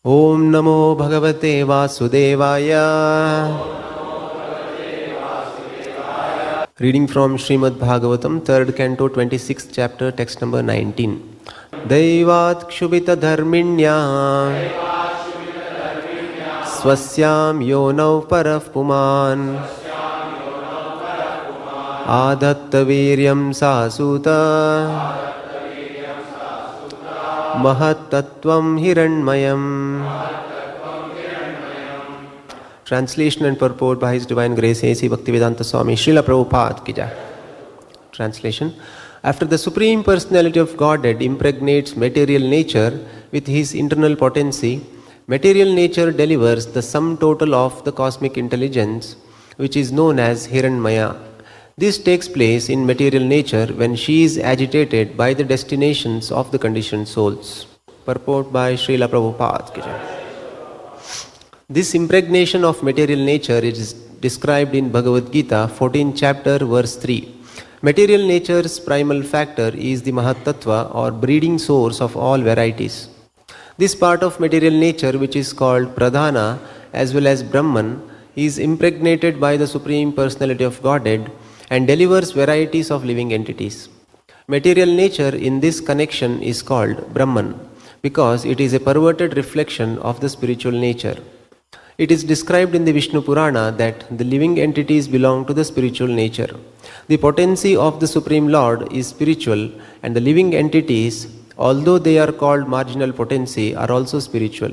Om Namo Bhagavate Vasudevaya. Reading from Srimad Bhagavatam, 3rd Canto, 26th chapter, text number 19. Daivat Kshubita Dharminya Swasyam Yonau Paraf Puman Adatta Viryam Sasuta Mahattattvam Hiranmayam. Translation and purport by His Divine Grace A.C. Bhaktivedanta Swami Srila Prabhupada ki jai. Translation. After the Supreme Personality of Godhead impregnates material nature with His internal potency, material nature delivers the sum total of the cosmic intelligence, which is known as Hiranmaya. This takes place in material nature when she is agitated by the destinations of the conditioned souls. Purport by Srila Prabhupada ki jai. This impregnation of material nature is described in Bhagavad Gita, 14th chapter, verse 3. Material nature's primal factor is the Mahatattva or breeding source of all varieties. This part of material nature, which is called Pradhana as well as Brahman, is impregnated by the Supreme Personality of Godhead and delivers varieties of living entities. Material nature in this connection is called Brahman because it is a perverted reflection of the spiritual nature. It is described in the Vishnu Purana that the living entities belong to the spiritual nature. The potency of the Supreme Lord is spiritual, and the living entities, although they are called marginal potency, are also spiritual.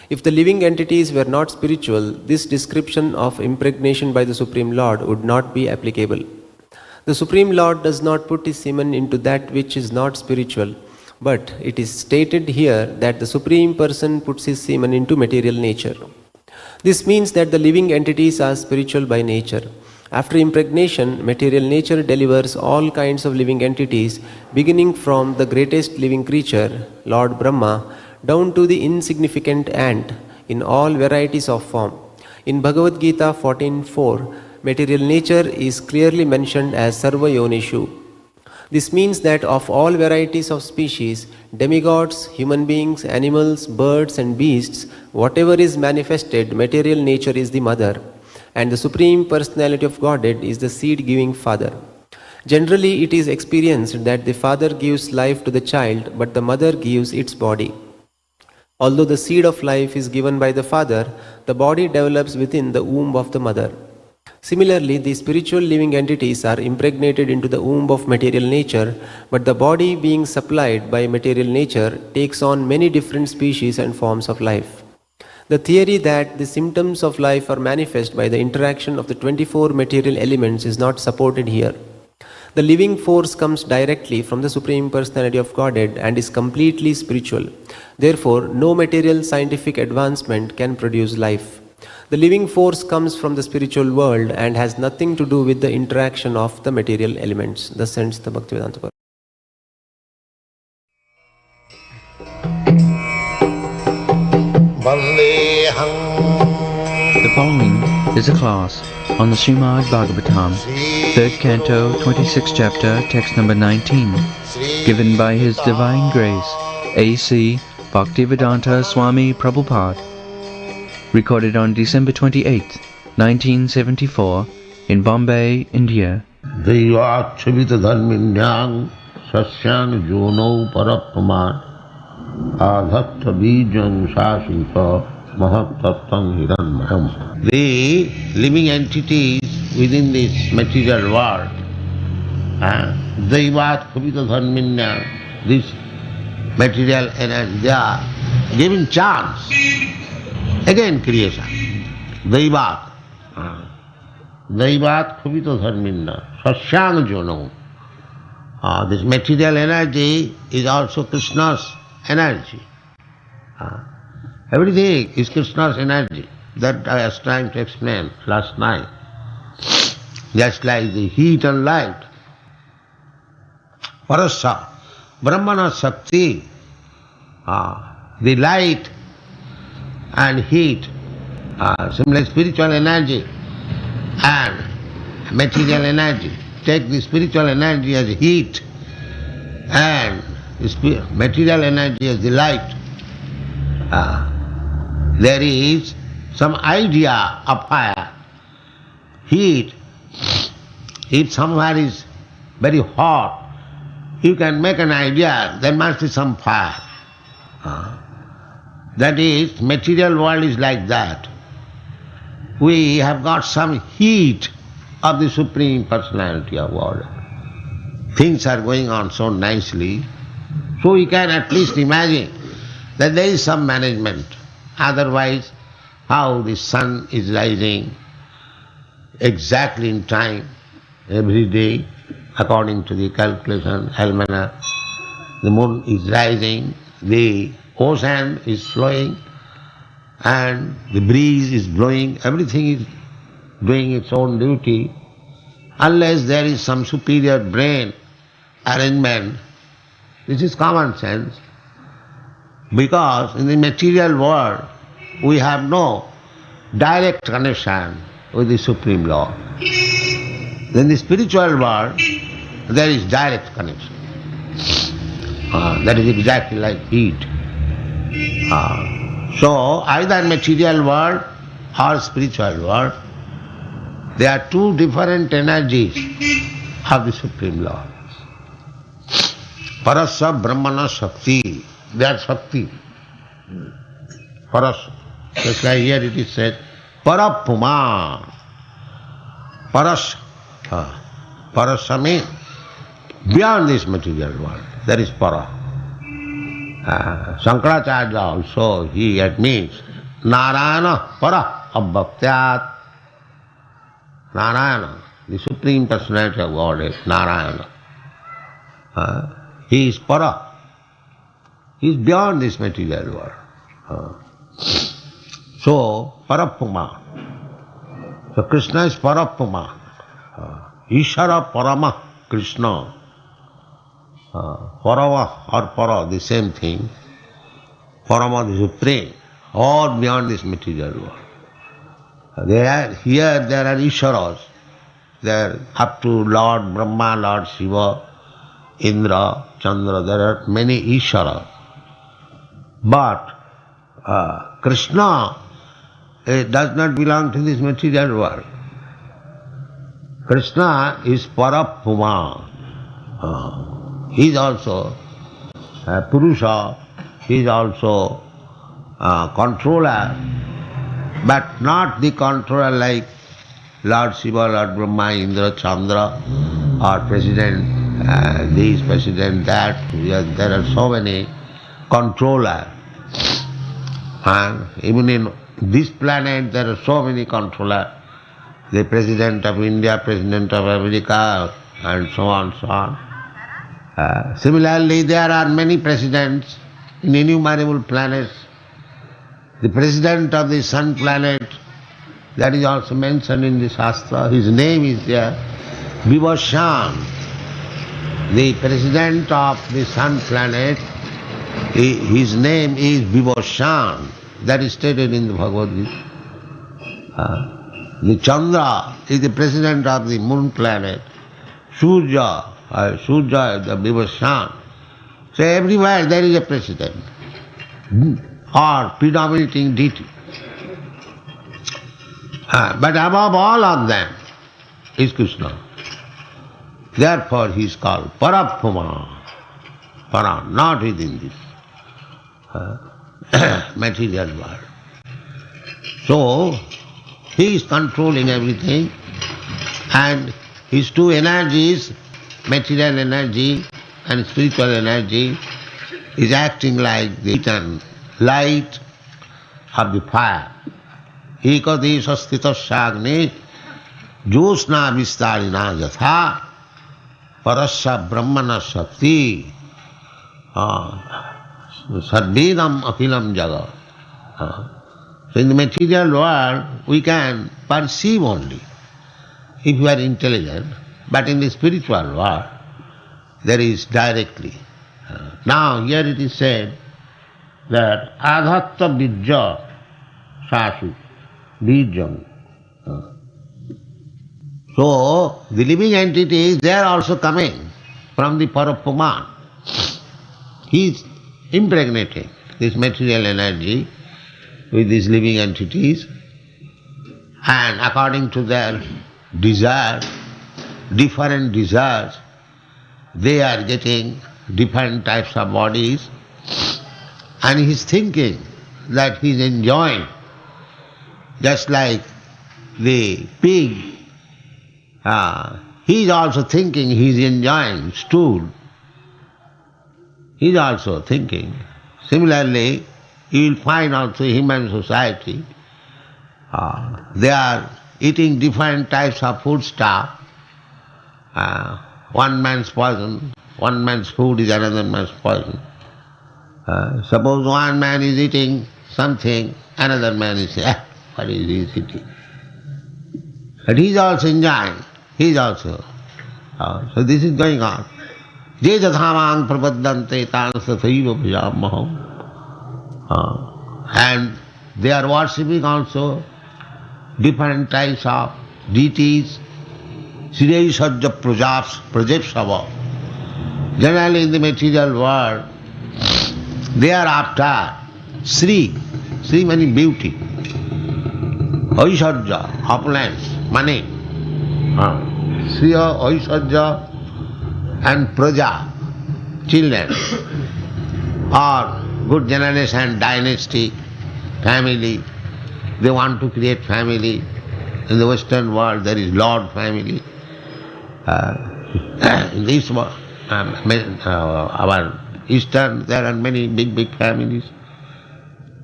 If the living entities were not spiritual, this description of impregnation by the Supreme Lord would not be applicable. The Supreme Lord does not put His semen into that which is not spiritual, but it is stated here that the Supreme Person puts His semen into material nature. This means that the living entities are spiritual by nature. After impregnation, material nature delivers all kinds of living entities, beginning from the greatest living creature, Lord Brahma, down to the insignificant ant, in all varieties of form. In Bhagavad Gita 14.4, material nature is clearly mentioned as Sarva Yonishu. This means that of all varieties of species, demigods, human beings, animals, birds and beasts, whatever is manifested, material nature is the mother, and the Supreme Personality of Godhead is the seed-giving father. Generally, it is experienced that the father gives life to the child, but the mother gives its body. Although the seed of life is given by the father, the body develops within the womb of the mother. Similarly, the spiritual living entities are impregnated into the womb of material nature, but the body being supplied by material nature takes on many different species and forms of life. The theory that the symptoms of life are manifest by the interaction of the 24 material elements is not supported here. The living force comes directly from the Supreme Personality of Godhead and is completely spiritual. Therefore, no material scientific advancement can produce life. The living force comes from the spiritual world and has nothing to do with the interaction of the material elements. Thus ends the Bhaktivedanta Purport. The following is a class on the Srimad Bhagavatam, 3rd Canto, 26th chapter, text number 19, given by His Divine Grace, A.C. Bhaktivedanta Swami Prabhupada, recorded on December 28, 1974, in Bombay, India. Daivat Kshubita Dharminyang Sasyan Jono Parapraman Adhatta Bijang Sasita Mahatattam Hiranmayam. The living entities within this material world, Daivat Kshubita Dharminyang, this material energy, they are given chance. Again creation. Daivat. Daivat Kshubita Dharminna. Sasyang Jono. This material energy is also Krishna's energy. Everything is Krishna's energy. That I was trying to explain last night. Just like the heat and light. Parasa. Brahmana Shakti. The light and heat, similar spiritual energy and material energy. Take the spiritual energy as heat and the material energy as the light. there is some idea of fire, heat. If somewhere is very hot, you can make an idea there must be some fire. That is, material world is like that. We have got some heat of the Supreme Personality of Godhead. Things are going on so nicely, so we can at least imagine that there is some management. Otherwise, how the sun is rising exactly in time, every day, according to the calculation, almanac, the moon is rising, the ocean is flowing, and the breeze is blowing, everything is doing its own duty, unless there is some superior brain arrangement. This is common sense, because in the material world we have no direct connection with the Supreme Lord. In the spiritual world there is direct connection. That is exactly like heat. So either material world or spiritual world, there are two different energies of the Supreme Lord. Parasya Brahmana Shakti, they are Shakti. Parasya. Just like here it is said, Parapuma. Parasya. Parasya means beyond this material world. That is para. Shankaracharya also, he admits, Narayana para abhaktyat. Narayana, the Supreme Personality of Godhead, Narayana. He is para. He is beyond this material world. So, Parapuma. So Krishna is Parapuma. Ishara Parama Krishna. Parama or Para, the same thing. Parama, the Supreme, or beyond this material world. Here there are Isharas. There up to Lord Brahma, Lord Shiva, Indra, Chandra, there are many Isharas. But Krishna does not belong to this material world. Krishna is Parapuma. He is also Purusha, he is also controller, but not the controller like Lord Shiva, Lord Brahma, Indra, Chandra, or President this, President that. There are so many controllers. And even in this planet there are so many controllers. The President of India, President of America, and so on, so on. Similarly, there are many presidents in innumerable planets. The President of the Sun planet, that is also mentioned in the Shastra, his name is there, Vibhashan. The President of the Sun planet, his name is Vibhashan. That is stated in the Bhagavad Gita. The Chandra is the President of the Moon planet. Surya is the Vibhashan. So everywhere there is a President or predominating deity. But above all of them is Krishna. Therefore he is called Parapuma. Para, not within this material world. So he is controlling everything, and his two energies, material energy and spiritual energy, is acting like the heat and light of the fire. Ekadesha sthitasya agni josna vistarina yatha parasya brahmana shakti sarvedam akhilam jagat. So in the material world we can perceive only if we are intelligent, but in the spiritual world there is directly. Now here it is said that adhatta bijja sasu bijjam. So the living entities, they are also coming from the Parapuman. He is impregnating this material energy with these living entities, and according to their desires, different desires, they are getting different types of bodies, and he's thinking that he's enjoying, just like the pig. He's also thinking he's enjoying stool. He's also thinking. Similarly, you will find also human society, they are eating different types of food stuff. One man's poison, one man's food is another man's poison. Suppose one man is eating something, another man is saying, what is he eating? But he is also enjoying, he is also. So this is going on. Je jathamang prapaddante tan sathaiva bhajamaham. And they are worshipping also different types of deities. Srila Sajja Prajapsava. Generally in the material world, they are after Sri. Sri meaning beauty. Aishwarya, opulence, money. Sriya, Aishwarya and Praja, children, or good generation, dynasty, family. They want to create family. In the Western world there is Lord family. In this world, our Eastern, there are many big families.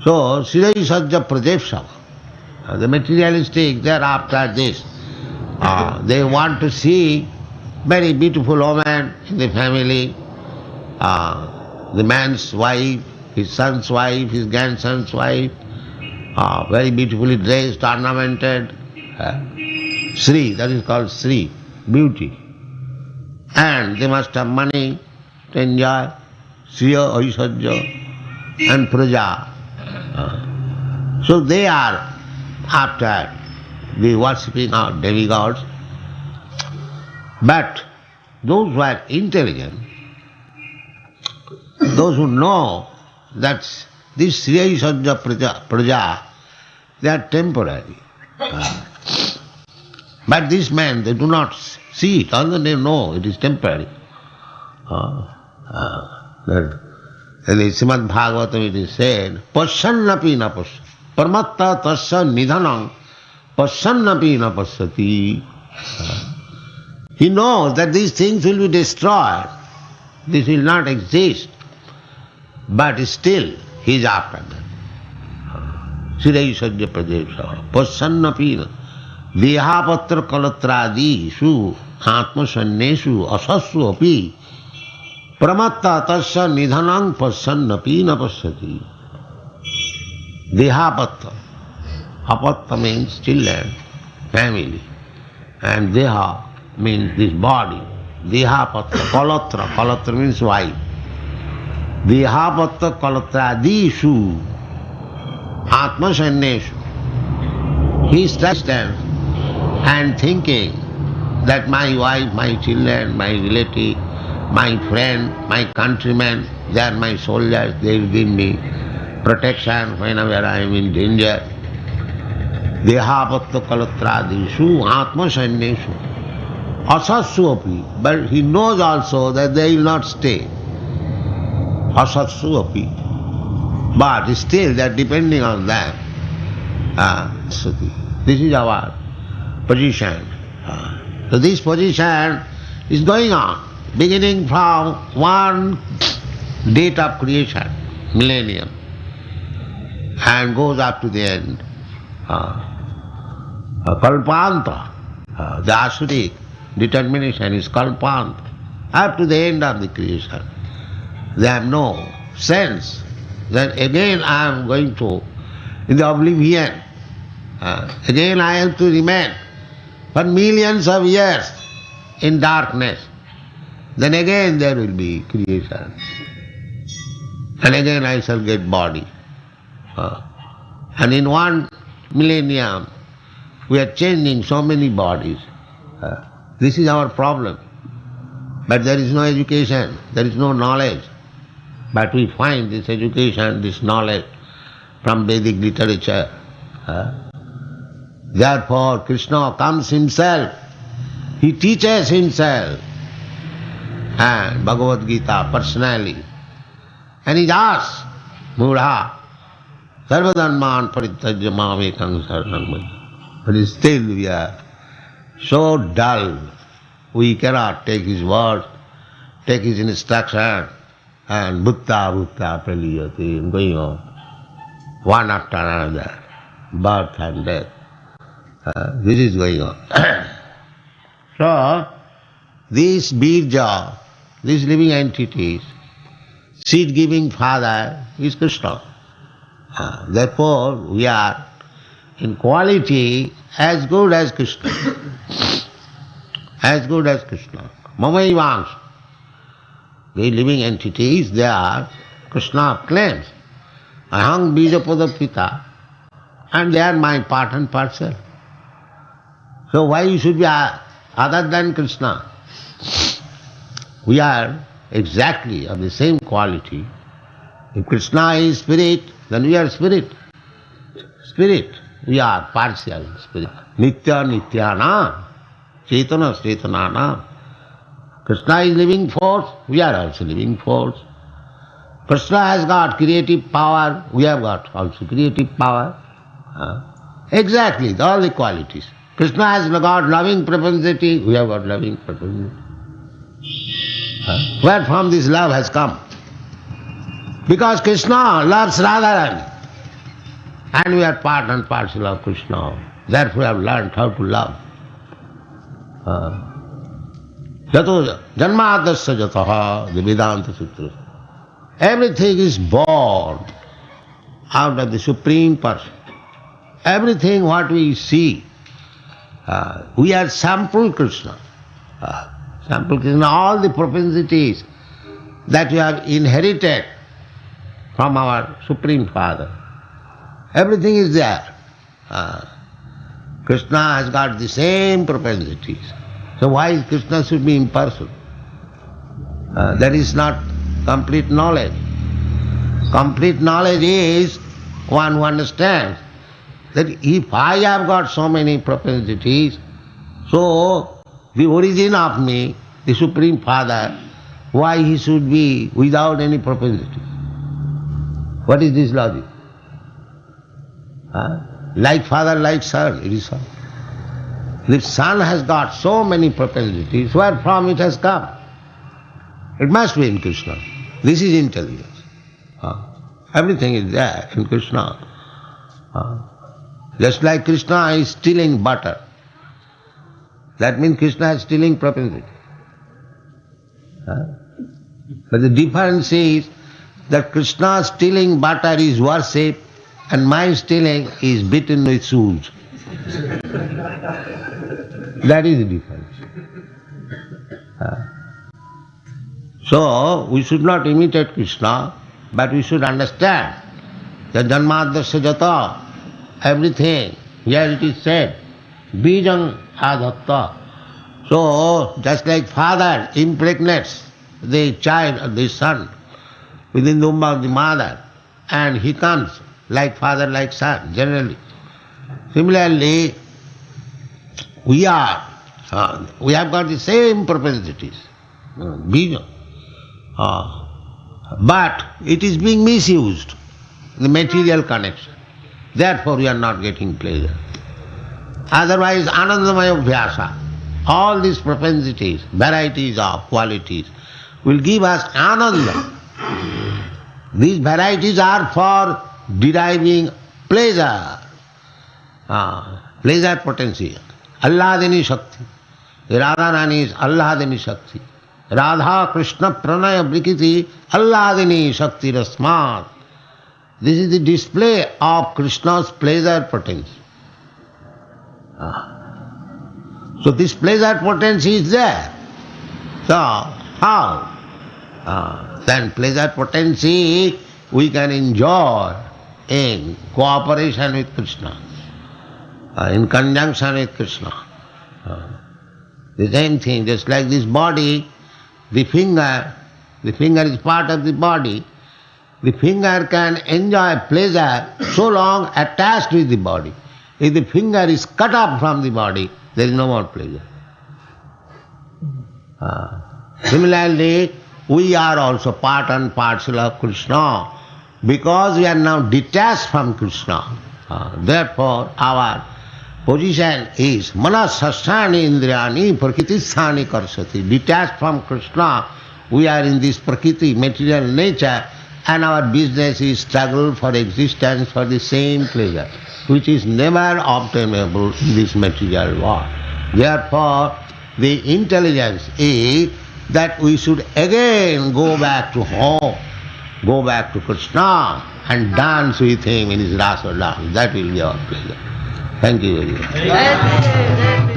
So, Srila Sajja Prajapsava, the materialistic, they are after this. They want to see very beautiful woman in the family, the man's wife, his son's wife, his grandson's wife, very beautifully dressed, ornamented. Sri, that is called Sri, beauty. And they must have money to enjoy, Sriya, Aishwarya and Praja. So they are after the worshipping of demigods. But those who are intelligent, those who know that this Sriya Aishwarya Praja, they are temporary. But these men, they do not see it, although they know it is temporary. In the Srimad Bhagavatam it is said, Pasyannapi na pasya, parmatta tasya nidhanam, pasyannapi na pasyati. He knows that these things will be destroyed, this will not exist, but still he is after them. Srila Sajja Prajapsava, pasyannapi na dehapatra kalatradi atma sannesu asassu api pramatta tasya nidhanam pasyannapi na pasyati. Dehapatra. Apatra means children, family. And deha means this body. Dehapatra, kalatra. Kalatra means wife. Dehapatra kalatradisu atma sannesu. He stands and thinking that my wife, my children, my relative, my friend, my countrymen, they are my soldiers, they will give me protection whenever I am in danger. Dehapatta kalatradisu atma sannesu asassu api. But he knows also that they will not stay. Asassu api. But still they are depending on them. This is our position. So this position is going on, beginning from one date of creation, millennium, and goes up to the end. Kalpanta, the asuric determination is kalpanta, up to the end of the creation. They have no sense that again I am going to, in the oblivion, again I have to remain for millions of years in darkness. Then again there will be creation. And again I shall get body. And in one millennium we are changing so many bodies. This is our problem. But there is no education, there is no knowledge. But we find this education, this knowledge, from Vedic literature. Therefore, Krishna comes himself, he teaches himself, and Bhagavad Gita personally. And he asks, Mudha, sarvadharman parityajya mamekam saranam bhaja. But still we are so dull, we cannot take his words, take his instruction, and bhutta praliyate, going on, one after another, birth and death. This is going on. So, these birja, these living entities, seed-giving father is Krishna. Therefore, we are in quality as good as Krishna. As good as Krishna. Mamaivans. The living entities, they are Krishna claims. Aham bijapada pita. And they are my part and parcel. So why you should be other than Krishna? We are exactly of the same quality. If Krishna is spirit, then we are spirit. Spirit. We are partial spirit. Nitya nityana. Chetana chetanana. Krishna is living force, we are also living force. Krishna has got creative power, we have got also creative power. Exactly, all the qualities. Krishna has got loving propensity, we have got loving propensity. Where from this love has come? Because Krishna loves Radharani. And we are part and parcel of Krishna. Therefore we have learned how to love. Jato janmadasya jataha, the Vedanta Sutra. Everything is born out of the Supreme Person. Everything what we see, we are sample Krishna. Sample Krishna, all the propensities that we have inherited from our Supreme Father. Everything is there. Krishna has got the same propensities. So why Krishna should be impersonal? That is not complete knowledge. Complete knowledge is one who understands that if I have got so many propensities, so the origin of me, the Supreme Father, why he should be without any propensity? What is this logic? Like father, like son, it is so. The son has got so many propensities, where from it has come? It must be in Krishna. This is intelligence. Everything is there in Krishna. Just like Krishna is stealing butter. That means Krishna is stealing propensity. But the difference is that Krishna stealing butter is worship and my stealing is beaten with shoes. That is the difference. So, we should not imitate Krishna, but we should understand that janmadasya jata, everything, here it is said, bijam adhatta. So, just like father impregnates the child, the son, within the womb of the mother, and he comes like father, like son, generally. Similarly, we have got the same propensities, bija. But it is being misused, the material connection. Therefore we are not getting pleasure. Otherwise, anandamaya abhyasa, all these propensities, varieties of qualities, will give us ananda. These varieties are for deriving pleasure, pleasure potential. Alladini Shakti. Radharani is Alladini Shakti. Radha Krishna Pranaya Brikiti Alladini Shakti Rasmat. This is the display of Krishna's pleasure potential. So this pleasure potential is there. So how? Then pleasure potential we can enjoy in cooperation with Krishna, in conjunction with Krishna. The same thing, just like this body, the finger is part of the body, The finger can enjoy pleasure so long attached with the body. If the finger is cut off from the body, there is no more pleasure. Similarly, we are also part and parcel of Krishna because we are now detached from Krishna. Therefore, our position is manasasthani indriyani prakritisthani karsati. Detached from Krishna, we are in this prakriti, material nature, and our business is struggle for existence for the same pleasure, which is never obtainable in this material world. Therefore, the intelligence is that we should again go back to home, go back to Krishna and dance with him in his rasa dance. That will be our pleasure. Thank you very much.